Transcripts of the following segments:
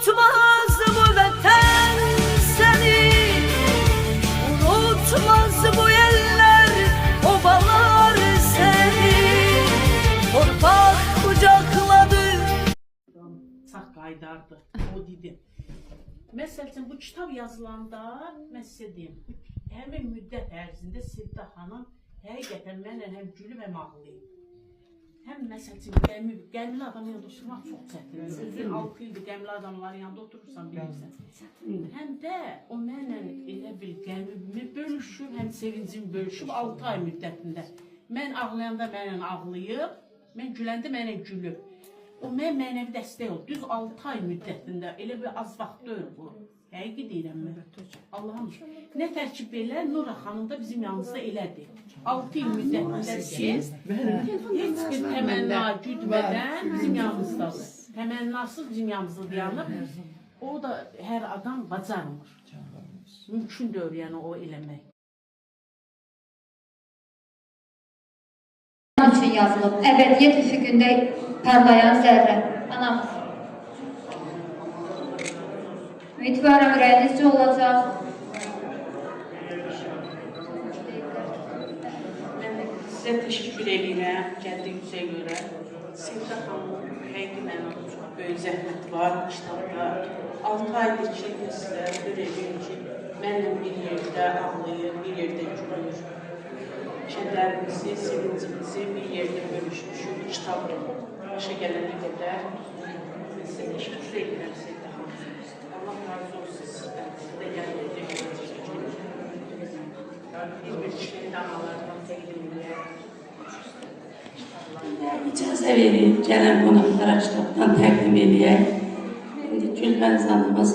Unutmaz bu vatan seni, unutmaz bu eller, obalar seni. Torpak kucakladı. Sağ qaydardı, o dedi. Məsələn, bu kitab yazılanda, mən sizə deyim, həmin müddət ərzində Sevda xanım həqiqətən mənlə həm gülüb, həm ağlayıb. Həm məsələn, qəmli adam yanında oturmaq çox çətindir. Özün 6 ildir qəmli adamların yanında oturursan, bilirsən. Həm də o mənlə elə bir qəmimi bölüşüb, həm sevincimi bölüşüb 6 ay müddətində. Mən ağlayanda mənlə ağlayıb, mən güləndə mənlə gülüb. O mən mənəvi dəstək oldu. Düz 6 ay müddətində, elə bir az vaxt deyil bu. Həqiqi deyirəm mən. Allah'ım, nə tərkib belə, Nura xanım da bizim yanımızda elədir. 6 il müddətində siz, heç bir təmənna güdmədən bizim yanımızdadır. Təmənnasız bizim yanımızda dayanıb, o da hər adam bacarmır. Mümkün deyil, yəni o eləmək. için yazılıb. Əbədiyyət üfüqündə parlayan zərrə. Anamız. Ümidvarım ürəyinizcə olacaq. Mən sizə təşəkkür edirəm gəldiyinizə görə. Sevda xanım, həqiqi mənada çox böyük zəhmət var kitabda. 6 aydır ki, sizə görəcəyim ki, mənlə bir yerdə ağlayır, bir yerdə gülür. Kədərimizi, sevincimizi bir yerdə bölüşmüşük, kitabda başa gələnə qədər. Mən sizə təşəkkür edirəm Sevda xanım. Allah razı olsun sizdən, sizə gəlməyəcək görəcək. Bir kişinin damalarından təqdim edək. İcazə verin, gələn qonaqlara kitabdan təqdim edək. İndi Gülbəniz anımız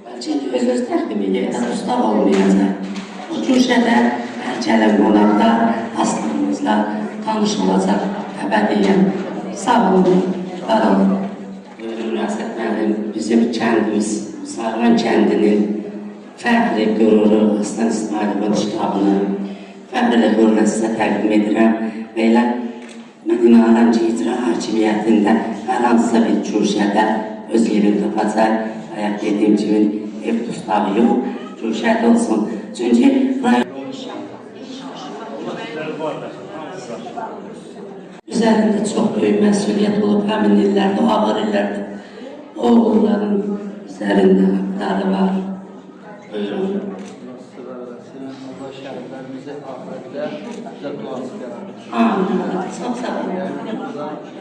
bəlkə öz təqdim edək, ustav olmayacaq. O köşədə gələn qonaqlar aslımızla tanış olacaq. Əbədiyyən, sağ olun, var olun. Buyurun, Rəsət müəllim, bizim kəndimiz, Sarvan kəndinin fəxri, qüruru, Aslan İsmailovun kitabını fəxrlə qürurla sizə təqdim edirəm. Və elə mən inanıram ki, icra hakimiyyətində hər hansısa bir köşədə öz yerini tapacaq. Ayaq dediyim kimi ev tustağı yox, köşədə olsun. Çünki üzərində çox böyük məsuliyyət olub, həmin illərdə, o ağır illərdə oğulların üzərində haqları var. Buyurun. Allah şəhərlərimizi, ahirətlər, bizə duası qərar. Amin. Çox sağ olun.